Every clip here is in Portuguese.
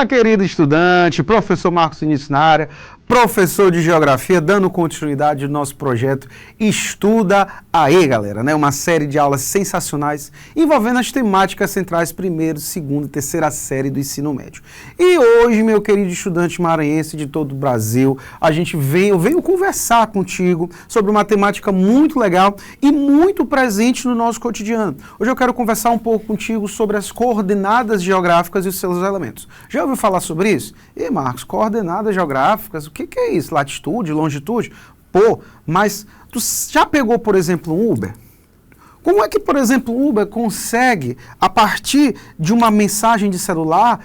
Olá, querido estudante, professor Marcos Vinícius na área, professor de Geografia, dando continuidade ao nosso projeto Estuda Aí, galera, né? Uma série de aulas sensacionais envolvendo as temáticas centrais primeira, segunda e terceira série do ensino médio. E hoje, meu querido estudante maranhense de todo o Brasil, eu venho conversar contigo sobre uma temática muito legal e muito presente no nosso cotidiano. Hoje eu quero conversar um pouco contigo sobre as coordenadas geográficas e os seus elementos. Já ouviu falar sobre isso? E Marcos, coordenadas geográficas, o que é isso? Latitude, longitude? Pô, mas tu já pegou, por exemplo, um Uber? Como é que, por exemplo, o Uber consegue, a partir de uma mensagem de celular,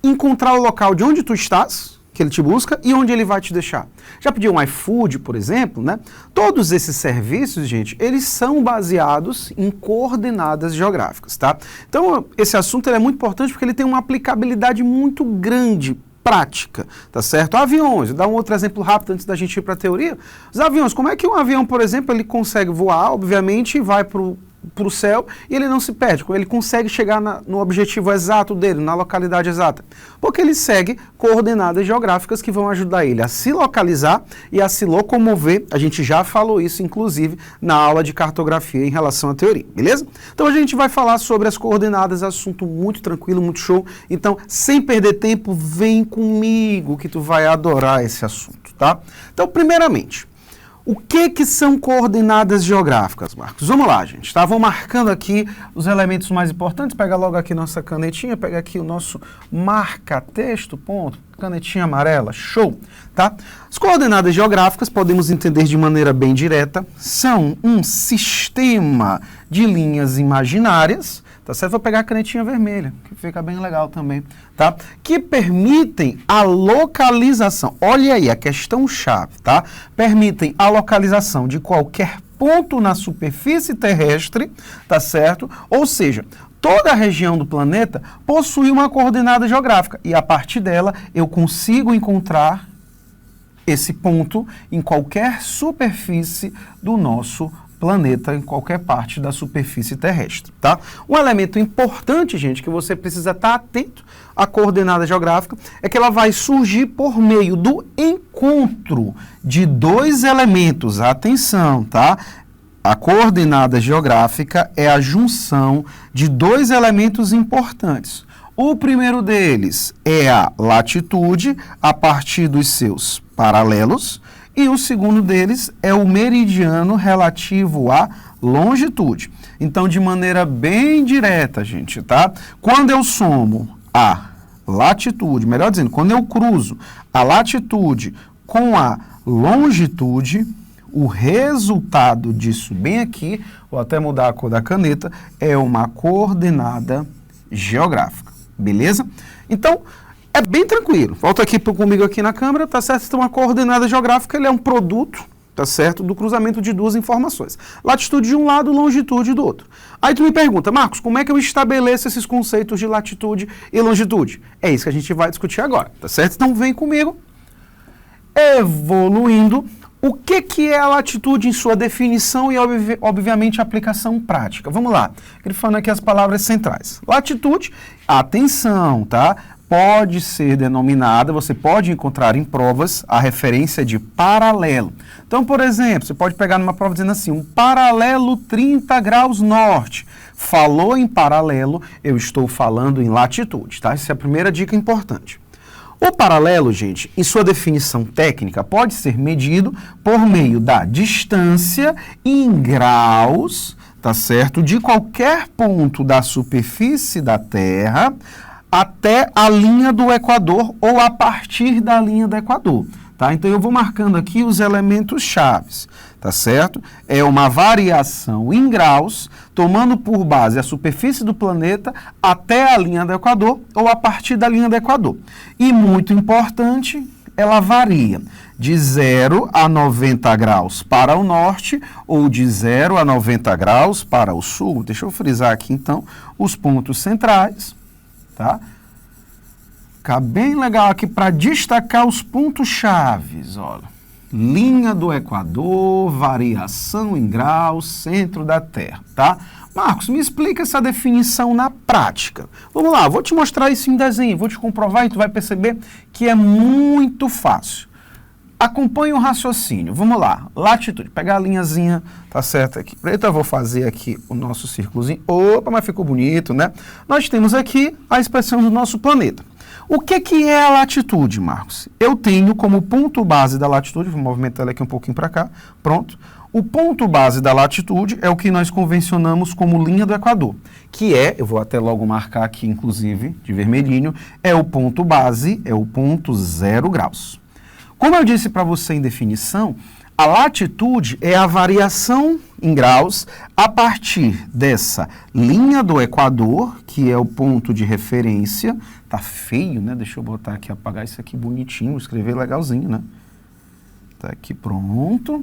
encontrar o local de onde tu estás, que ele te busca, e onde ele vai te deixar? Já pediu um iFood, por exemplo, né? Todos esses serviços, gente, eles são baseados em coordenadas geográficas, tá? Então, esse assunto é muito importante porque ele tem uma aplicabilidade muito grande, prática, tá certo? Aviões, vou dar um outro exemplo rápido antes da gente ir para a teoria. Os aviões, como é que um avião, por exemplo, ele consegue voar, obviamente, e vai para o céu e ele não se perde, ele consegue chegar no objetivo exato dele, na localidade exata? Porque ele segue coordenadas geográficas que vão ajudar ele a se localizar e a se locomover. A gente já falou isso, inclusive, na aula de cartografia em relação à teoria, beleza? Então, a gente vai falar sobre as coordenadas, assunto muito tranquilo, muito show. Então, sem perder tempo, vem comigo que tu vai adorar esse assunto, tá? Então, primeiramente, o que são coordenadas geográficas, Marcos? Vamos lá, gente, tá? Vou marcando aqui os elementos mais importantes. Pega logo aqui nossa canetinha, pega aqui o nosso marca-texto, ponto, canetinha amarela, show, tá? As coordenadas geográficas, podemos entender de maneira bem direta, são um sistema de linhas imaginárias, tá certo? Vou pegar a canetinha vermelha, que fica bem legal também, tá? Que permitem a localização, olha aí a questão-chave, tá? Permitem a localização de qualquer ponto na superfície terrestre, tá certo? Ou seja, toda a região do planeta possui uma coordenada geográfica e a partir dela eu consigo encontrar esse ponto em qualquer superfície do nosso planeta, em qualquer parte da superfície terrestre, tá? Um elemento importante, gente, que você precisa estar atento à coordenada geográfica é que ela vai surgir por meio do encontro de dois elementos. Atenção, tá? A coordenada geográfica é a junção de dois elementos importantes. O primeiro deles é a latitude, a partir dos seus paralelos, e o segundo deles é o meridiano relativo à longitude. Então, de maneira bem direta, gente, tá? Quando eu somo a latitude, melhor dizendo, quando eu cruzo a latitude com a longitude, o resultado disso bem aqui, vou até mudar a cor da caneta, é uma coordenada geográfica, beleza? Então, é bem tranquilo. Volta aqui comigo aqui na câmera, tá certo? Então, a coordenada geográfica ele é um produto, tá certo? Do cruzamento de duas informações. Latitude de um lado, longitude do outro. Aí tu me pergunta, Marcos, como é que eu estabeleço esses conceitos de latitude e longitude? É isso que a gente vai discutir agora, tá certo? Então, vem comigo. Evoluindo. O que é a latitude em sua definição e, obviamente, aplicação prática? Vamos lá. Grifando aqui as palavras centrais. Latitude, atenção, tá? Pode ser denominada, você pode encontrar em provas a referência de paralelo. Então, por exemplo, você pode pegar numa prova dizendo assim, um paralelo 30 graus norte. Falou em paralelo, eu estou falando em latitude, tá? Essa é a primeira dica importante. O paralelo, gente, em sua definição técnica, pode ser medido por meio da distância em graus, tá certo? De qualquer ponto da superfície da Terra até a linha do Equador ou a partir da linha do Equador, tá? Então, eu vou marcando aqui os elementos chaves, tá certo? É uma variação em graus, tomando por base a superfície do planeta até a linha do Equador ou a partir da linha do Equador. E, muito importante, ela varia de 0 a 90 graus para o norte ou de 0 a 90 graus para o sul. Deixa eu frisar aqui, então, os pontos centrais. Tá? Fica bem legal aqui para destacar os pontos chaves, olha. Linha do Equador, variação em graus, centro da Terra, tá? Marcos, me explica essa definição na prática. Vamos lá, vou te mostrar isso em desenho, vou te comprovar e tu vai perceber que é muito fácil. Acompanhe o raciocínio. Vamos lá. Latitude. Pegar a linhazinha, tá certo aqui. Então eu vou fazer aqui o nosso círculozinho. Opa, mas ficou bonito, né? Nós temos aqui a expressão do nosso planeta. O que é a latitude, Marcos? Eu tenho como ponto base da latitude, vou movimentar ela aqui um pouquinho para cá, pronto. O ponto base da latitude é o que nós convencionamos como linha do Equador, que é, eu vou até logo marcar aqui, inclusive, de vermelhinho, é o ponto base, é o ponto 0 graus. Como eu disse para você em definição, a latitude é a variação em graus a partir dessa linha do Equador, que é o ponto de referência. Tá feio, né? Deixa eu botar aqui, apagar isso aqui bonitinho, escrever legalzinho, né? Tá aqui pronto.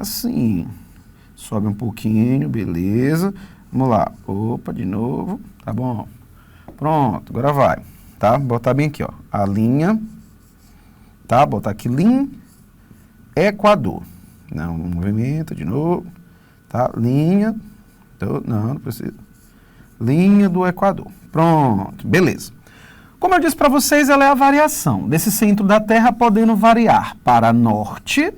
Assim. Sobe um pouquinho, beleza. Vamos lá. Opa, de novo. Tá bom. Pronto, agora vai. Tá? Botar bem aqui, ó. A linha... Tá? Botar aqui linha, Equador. Não, movimento de novo. Tá? Linha, não precisa. Linha do Equador. Pronto, beleza. Como eu disse para vocês, ela é a variação desse centro da Terra podendo variar para norte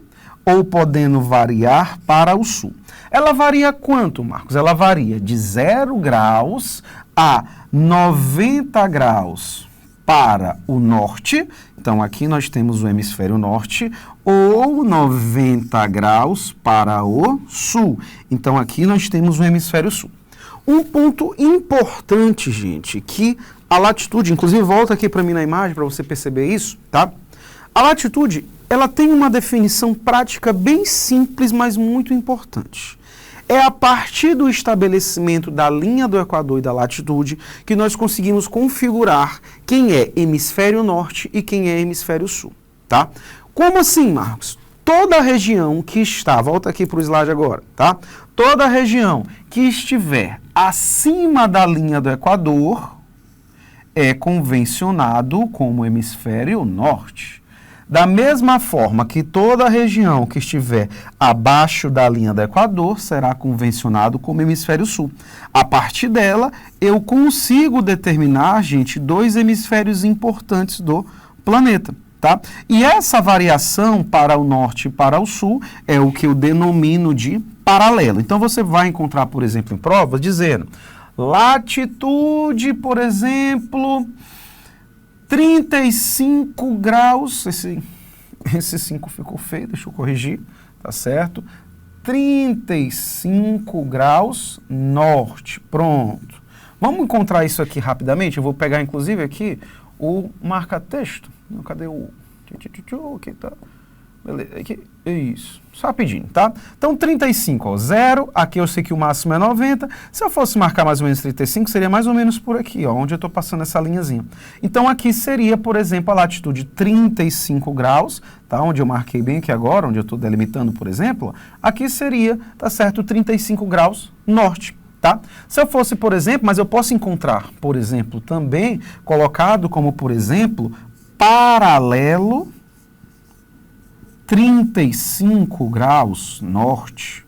ou podendo variar para o sul. Ela varia quanto, Marcos? Ela varia de 0 graus a 90 graus para o norte, então aqui nós temos o hemisfério norte, ou 90 graus para o sul. Então aqui nós temos o hemisfério sul. Um ponto importante, gente, que a latitude, inclusive volta aqui para mim na imagem para você perceber isso, tá? A latitude, ela tem uma definição prática bem simples, mas muito importante. É a partir do estabelecimento da linha do Equador e da latitude que nós conseguimos configurar quem é hemisfério norte e quem é hemisfério sul, tá? Como assim, Marcos? Toda a região que está, volta aqui para o slide agora, tá? Toda a região que estiver acima da linha do Equador é convencionado como hemisfério norte. Da mesma forma que toda a região que estiver abaixo da linha do Equador será convencionado como hemisfério sul. A partir dela, eu consigo determinar, gente, 2 hemisférios importantes do planeta, tá? E essa variação para o norte e para o sul é o que eu denomino de paralelo. Então, você vai encontrar, por exemplo, em provas, dizendo latitude, por exemplo... 35 graus, esse 5 ficou feio, deixa eu corrigir, tá certo? 35 graus norte, pronto. Vamos encontrar isso aqui rapidamente, eu vou pegar inclusive aqui o marca-texto. Cadê o... Aqui tá... Beleza, aqui, isso, só rapidinho, tá? Então, 35, ó, 0, aqui eu sei que o máximo é 90, se eu fosse marcar mais ou menos 35, seria mais ou menos por aqui, ó, onde eu estou passando essa linhazinha. Então, aqui seria, por exemplo, a latitude 35 graus, tá? Onde eu marquei bem aqui agora, onde eu estou delimitando, por exemplo, ó, aqui seria, tá certo, 35 graus norte. Tá? Se eu fosse, por exemplo, mas eu posso encontrar, por exemplo, também colocado como, por exemplo, paralelo 35 graus norte,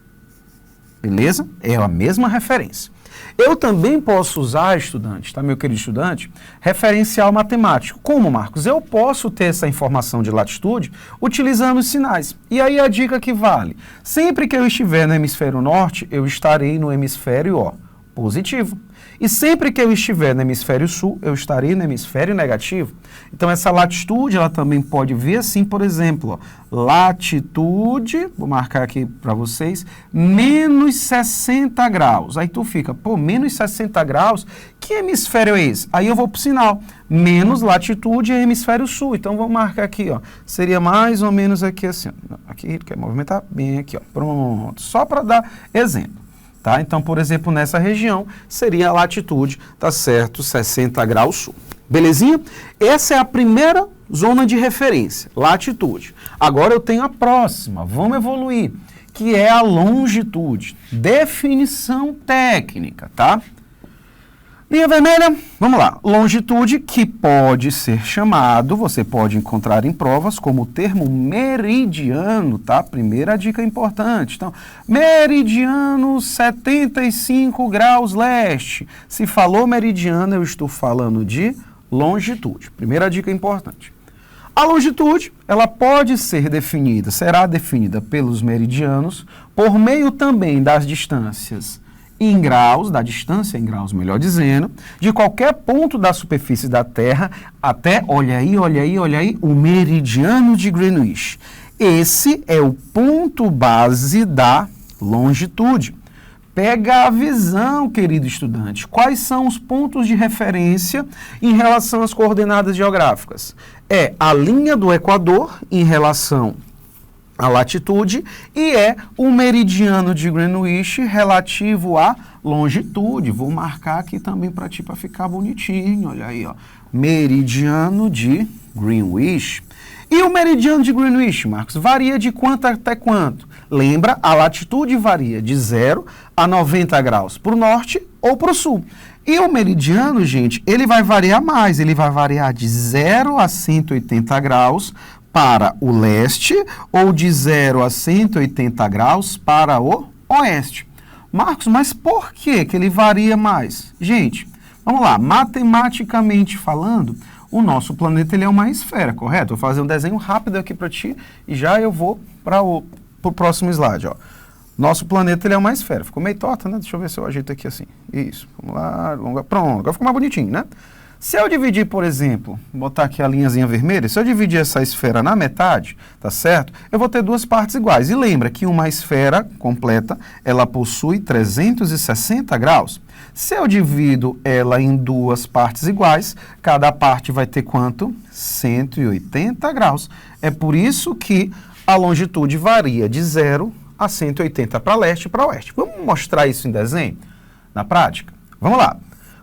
beleza? É a mesma referência. Eu também posso usar, estudante, tá, meu querido estudante, referencial matemático. Como, Marcos? Eu posso ter essa informação de latitude utilizando os sinais. E aí a dica que vale, sempre que eu estiver no hemisfério norte, eu estarei no hemisfério, ó, positivo. E sempre que eu estiver no hemisfério sul, eu estarei no hemisfério negativo. Então, essa latitude, ela também pode vir assim, por exemplo, ó, latitude, vou marcar aqui para vocês, menos 60 graus. Aí tu fica, pô, menos 60 graus, que hemisfério é esse? Aí eu vou para o sinal, menos latitude é hemisfério sul. Então, vou marcar aqui, ó, seria mais ou menos aqui assim. Ó. Aqui, quer movimentar? Bem aqui, ó, pronto. Só para dar exemplo. Tá? Então, por exemplo, nessa região, seria a latitude, tá certo, 60 graus sul. Belezinha? Essa é a primeira zona de referência, latitude. Agora eu tenho a próxima, vamos evoluir, que é a longitude. Definição técnica, tá? Linha vermelha, vamos lá. Longitude, que pode ser chamado, você pode encontrar em provas como o termo meridiano, tá? Primeira dica importante. Então, meridiano 75 graus leste. Se falou meridiano, eu estou falando de longitude. Primeira dica importante. A longitude, ela pode ser definida, será definida pelos meridianos por meio também das distâncias em graus, da distância em graus, melhor dizendo, de qualquer ponto da superfície da Terra até, olha aí, o meridiano de Greenwich. Esse é o ponto base da longitude. Pega a visão, querido estudante. Quais são os pontos de referência em relação às coordenadas geográficas? É a linha do Equador em relação a latitude e é o meridiano de Greenwich relativo à longitude. Vou marcar aqui também para ti, para ficar bonitinho. Olha aí, ó. Meridiano de Greenwich. E o meridiano de Greenwich, Marcos, varia de quanto até quanto? Lembra, a latitude varia de 0 a 90 graus para o norte ou para o sul. E o meridiano, gente, ele vai variar mais. Ele vai variar de 0 a 180 graus para o leste ou de 0 a 180 graus para o oeste. Marcos, mas por que ele varia mais? Gente, vamos lá, matematicamente falando, o nosso planeta ele é uma esfera, correto? Vou fazer um desenho rápido aqui para ti e já eu vou para o próximo slide. Ó. Nosso planeta ele é uma esfera. Ficou meio torta, né? Deixa eu ver se eu ajeito aqui assim. Isso, vamos lá, pronto, agora ficou mais bonitinho, né? Se eu dividir, por exemplo, botar aqui a linhazinha vermelha, se eu dividir essa esfera na metade, tá certo? Eu vou ter duas partes iguais. E lembra que uma esfera completa, ela possui 360 graus. Se eu divido ela em duas partes iguais, cada parte vai ter quanto? 180 graus. É por isso que a longitude varia de 0 a 180 para leste e para oeste. Vamos mostrar isso em desenho? Na prática? Vamos lá.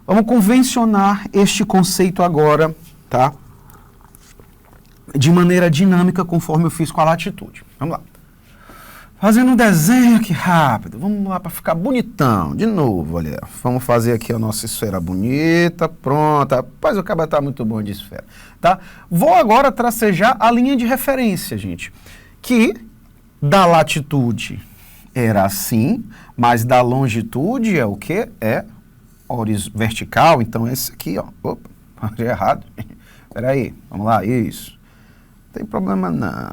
Vamos convencionar este conceito agora, tá? De maneira dinâmica, conforme eu fiz com a latitude. Vamos lá. Fazendo um desenho aqui rápido. Vamos lá para ficar bonitão. De novo, olha. Vamos fazer aqui a nossa esfera bonita. Pronto. Rapaz, o cara tá muito bom de esfera, tá? Vou agora tracejar a linha de referência, gente. Que da latitude era assim, mas da longitude é o quê? É vertical, então esse aqui, ó. Opa, falei errado. Espera aí, vamos lá, isso. Não tem problema não.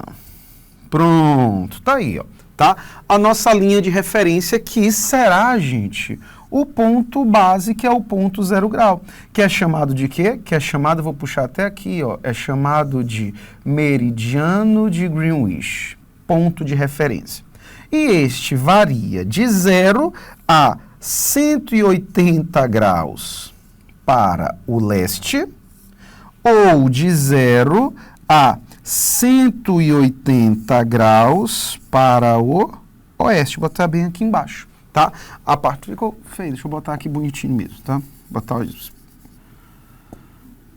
Pronto, tá aí, ó. Tá? A nossa linha de referência que será, gente, o ponto base, que é o ponto 0 grau. Que é chamado de quê? Que é chamado, vou puxar até aqui, ó. É chamado de meridiano de Greenwich. Ponto de referência. E este varia de 0 a 180 graus para o leste ou de 0 a 180 graus para o oeste. Vou botar bem aqui embaixo, tá? A parte ficou feia, deixa eu botar aqui bonitinho mesmo, tá? Botar isso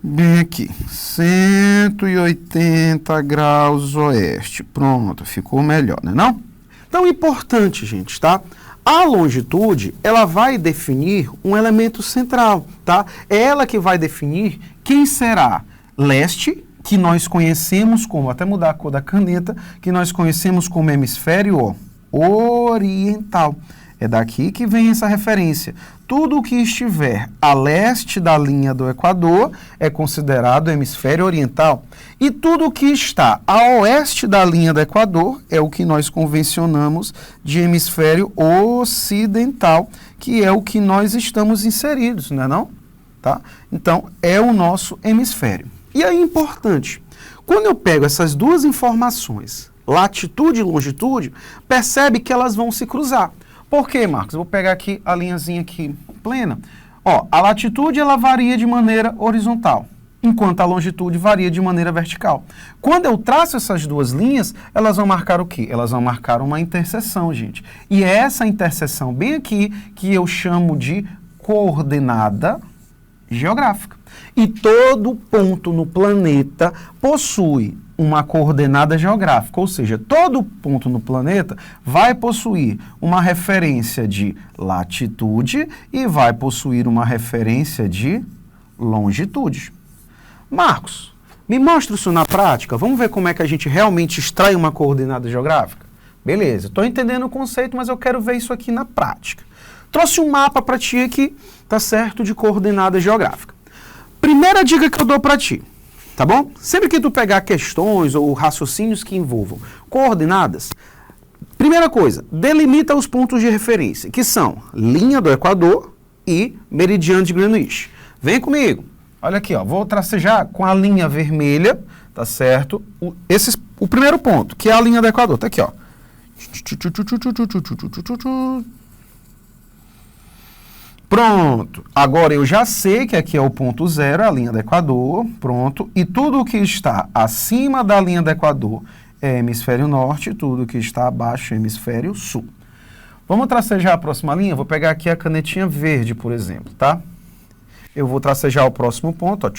bem aqui, 180 graus oeste. Pronto, ficou melhor, né não? Então, importante, gente, tá? A longitude, ela vai definir um elemento central, tá? É ela que vai definir quem será leste, que nós conhecemos como, até mudar a cor da caneta, que nós conhecemos como hemisfério oriental. É daqui que vem essa referência. Tudo que estiver a leste da linha do Equador é considerado hemisfério oriental. E tudo que está a oeste da linha do Equador é o que nós convencionamos de hemisfério ocidental, que é o que nós estamos inseridos, não é não? Tá? Então, é o nosso hemisfério. E aí, importante, quando eu pego essas duas informações, latitude e longitude, percebe que elas vão se cruzar. Por quê, Marcos? Eu vou pegar aqui a linhazinha aqui plena. Ó, a latitude ela varia de maneira horizontal, enquanto a longitude varia de maneira vertical. Quando eu traço essas duas linhas, elas vão marcar o quê? Elas vão marcar uma interseção, gente. E é essa interseção bem aqui que eu chamo de coordenada geográfica. E todo ponto no planeta possui uma coordenada geográfica, ou seja, todo ponto no planeta vai possuir uma referência de latitude e vai possuir uma referência de longitude. Marcos, me mostra isso na prática. Vamos ver como é que a gente realmente extrai uma coordenada geográfica? Beleza, estou entendendo o conceito, mas eu quero ver isso aqui na prática. Trouxe um mapa para ti aqui, tá certo, de coordenada geográfica. Primeira dica que eu dou para ti. Tá bom? Sempre que tu pegar questões ou raciocínios que envolvam coordenadas, primeira coisa, delimita os pontos de referência, que são linha do Equador e meridiano de Greenwich. Vem comigo. Olha aqui, ó, vou tracejar com a linha vermelha, tá certo? O primeiro ponto, que é a linha do Equador, tá aqui, ó. Pronto, agora eu já sei que aqui é o ponto zero, a linha do Equador, pronto, e tudo que está acima da linha do Equador é hemisfério norte, tudo que está abaixo é hemisfério sul. Vamos tracejar a próxima linha? Vou pegar aqui a canetinha verde, por exemplo, tá? Eu vou tracejar o próximo ponto, ó,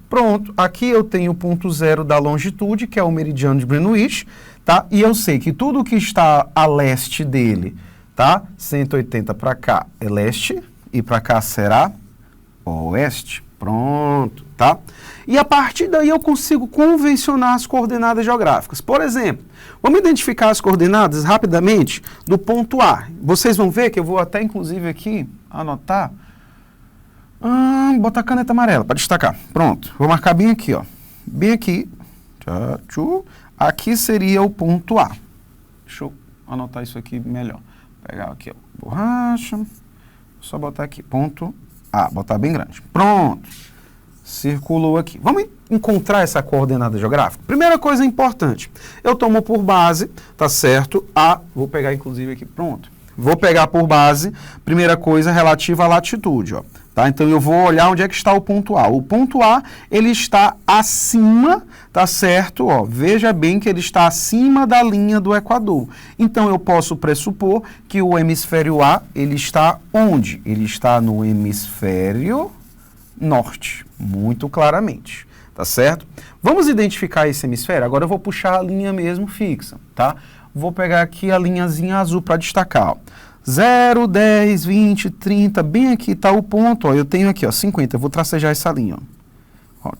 pronto, aqui eu tenho o ponto zero da longitude, que é o meridiano de Greenwich, tá? E eu sei que tudo que está a leste dele, tá? 180 para cá é leste e para cá será oeste. Pronto, tá? E a partir daí eu consigo convencionar as coordenadas geográficas. Por exemplo, vamos identificar as coordenadas rapidamente do ponto A. Vocês vão ver que eu vou até inclusive aqui anotar, botar caneta amarela para destacar. Pronto, vou marcar bem aqui, ó. Bem aqui. Aqui seria o ponto A. Deixa eu anotar isso aqui melhor. Pegar aqui, ó, borracha, só botar aqui, ponto A, botar bem grande. Pronto, circulou aqui. Vamos encontrar essa coordenada geográfica? Primeira coisa importante, eu tomo por base, tá certo, vou pegar inclusive aqui, pronto. Vou pegar por base, primeira coisa relativa à latitude, ó. Tá? Então eu vou olhar onde é que está o ponto A. O ponto A, ele está acima, tá certo? Ó, veja bem que ele está acima da linha do Equador. Então eu posso pressupor que o hemisfério A, ele está onde? Ele está no hemisfério norte, muito claramente, tá certo? Vamos identificar esse hemisfério? Agora eu vou puxar a linha mesmo fixa, tá? Vou pegar aqui a linhazinha azul para destacar, ó. 0, 10, 20, 30, bem aqui está o ponto, ó, eu tenho aqui, ó, 50, eu vou tracejar essa linha, ó.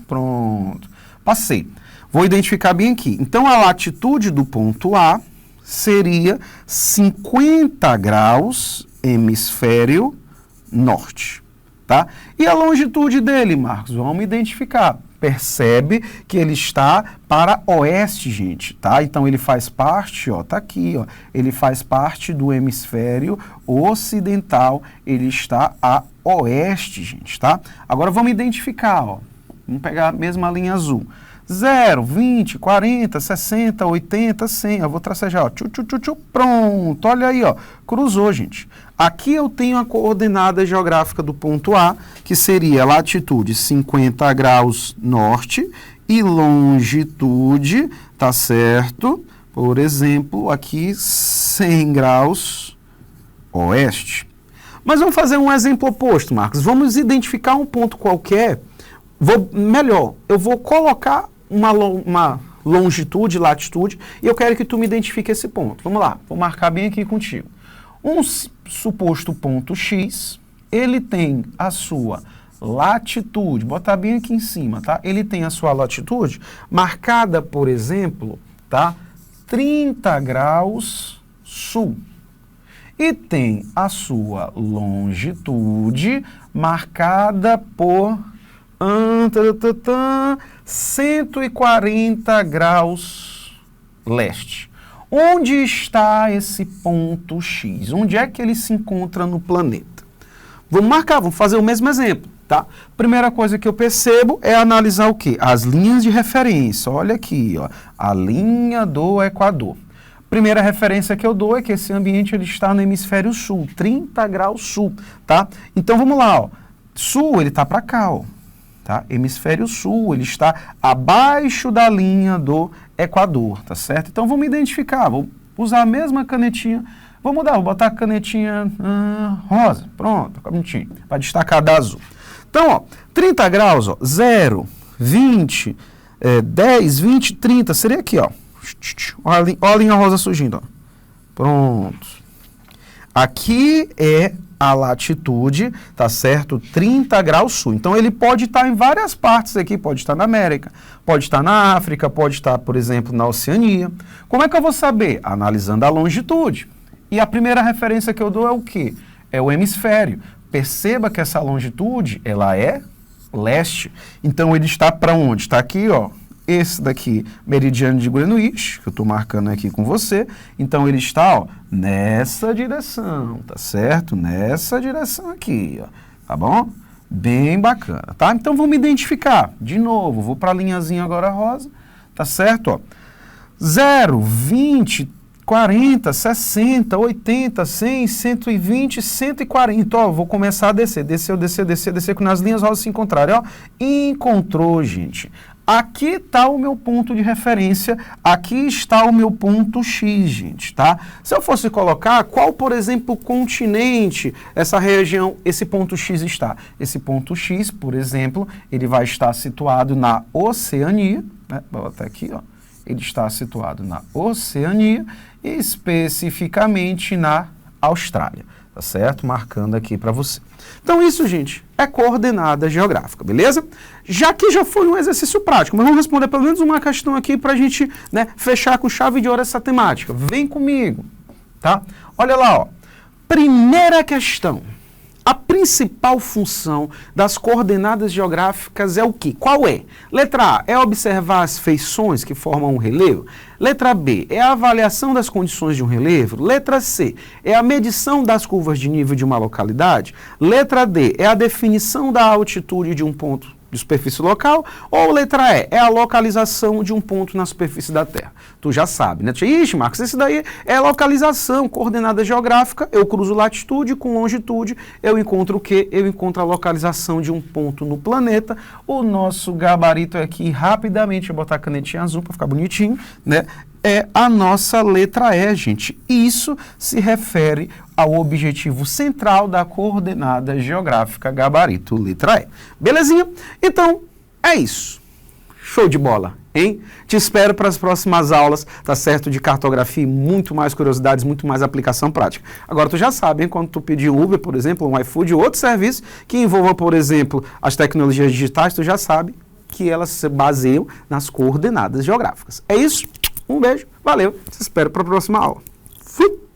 Pronto, passei. Vou identificar bem aqui. Então, a latitude do ponto A seria 50 graus hemisfério norte, tá? E a longitude dele, Marcos, vamos identificar. Percebe que ele está para oeste, gente, tá? Então, ele faz parte, ó, tá aqui, ó, ele faz parte do hemisfério ocidental, ele está a oeste, gente, tá? Agora, vamos identificar, ó, vamos pegar a mesma linha azul. 0, 20, 40, 60, 80, 100, eu vou tracejar, ó, pronto, olha aí, ó, cruzou, gente. Aqui eu tenho a coordenada geográfica do ponto A, que seria latitude 50 graus norte e longitude, tá certo? Por exemplo, aqui 100 graus oeste. Mas vamos fazer um exemplo oposto, Marcos. Vamos identificar um ponto qualquer, eu vou colocar uma longitude, latitude, e eu quero que tu me identifique esse ponto. Vamos lá, vou marcar bem aqui contigo. Um suposto ponto X, ele tem a sua latitude, botar bem aqui em cima, tá? Ele tem a sua latitude marcada, por exemplo, tá? 30 graus sul. E tem a sua longitude marcada por 140 graus leste. Onde está esse ponto X? Onde é que ele se encontra no planeta? Vamos marcar, vamos fazer o mesmo exemplo, tá? Primeira coisa que eu percebo é analisar o quê? As linhas de referência. Olha aqui, ó, a linha do Equador. Primeira referência que eu dou é que esse ambiente ele está no hemisfério sul, 30 graus sul, tá? Então vamos lá, ó. Sul, ele está para cá, ó. Tá? Hemisfério sul, ele está abaixo da linha do Equador, tá certo? Então vamos identificar, vou usar a mesma canetinha, vou mudar, vou botar a canetinha rosa, pronto, bonitinho, para destacar da azul. Então, ó, 30 graus, ó, 0, 20, 10, 20, 30, seria aqui, ó. Olha a linha rosa surgindo, ó. Pronto. Aqui é a latitude, tá certo? 30 graus sul. Então, ele pode estar em várias partes aqui, pode estar na América, pode estar na África, pode estar, por exemplo, na Oceania. Como é que eu vou saber? Analisando a longitude. E a primeira referência que eu dou é o quê? É o hemisfério. Perceba que essa longitude, ela é leste. Então, ele está para onde? Está aqui, ó. Esse daqui, meridiano de Greenwich, que eu estou marcando aqui com você. Então, ele está, ó, nessa direção, tá certo? Nessa direção aqui, ó. Tá bom? Bem bacana, tá? Então, vamos identificar. De novo, vou para a linhazinha agora rosa, tá certo? Ó. 0, 20, 40, 60, 80, 100, 120, 140. Ó, vou começar a descer. Desceu, quando as linhas rosas se encontrarem. Ó. Encontrou, gente. Aqui está o meu ponto de referência, aqui está o meu ponto X, gente, tá? Se eu fosse colocar, qual, por exemplo, continente essa região, esse ponto X está? Esse ponto X, por exemplo, ele vai estar situado na Oceania, né? Vou botar aqui, ó. Ele está situado na Oceania, especificamente na Austrália, tá certo? Marcando aqui para você. Então isso, gente, é coordenada geográfica, beleza? Já que já foi um exercício prático, mas vamos responder pelo menos uma questão aqui para a gente, né, fechar com chave de ouro essa temática. Vem comigo, tá? Olha lá, ó. Primeira questão. A principal função das coordenadas geográficas é o quê? Qual é? Letra A, é observar as feições que formam um relevo. Letra B, é a avaliação das condições de um relevo. Letra C, é a medição das curvas de nível de uma localidade. Letra D, é a definição da altitude de um ponto de superfície local. Ou letra E, é a localização de um ponto na superfície da Terra. Tu já sabe, né? Ixi, Marcos, esse daí é localização, coordenada geográfica. Eu cruzo latitude com longitude. Eu encontro o quê? Eu encontro a localização de um ponto no planeta. O nosso gabarito aqui, rapidamente, eu vou botar a canetinha azul para ficar bonitinho, né? É a nossa letra E, gente. Isso se refere ao objetivo central da coordenada geográfica gabarito letra E. Belezinha? Então, é isso. Show de bola, hein? Te espero para as próximas aulas, tá certo? De cartografia e muito mais curiosidades, muito mais aplicação prática. Agora, tu já sabe, hein? Quando tu pedir um Uber, por exemplo, um iFood ou outro serviço que envolva, por exemplo, as tecnologias digitais, tu já sabe que elas se baseiam nas coordenadas geográficas. É isso? Um beijo, valeu, te espero para a próxima aula. Fui!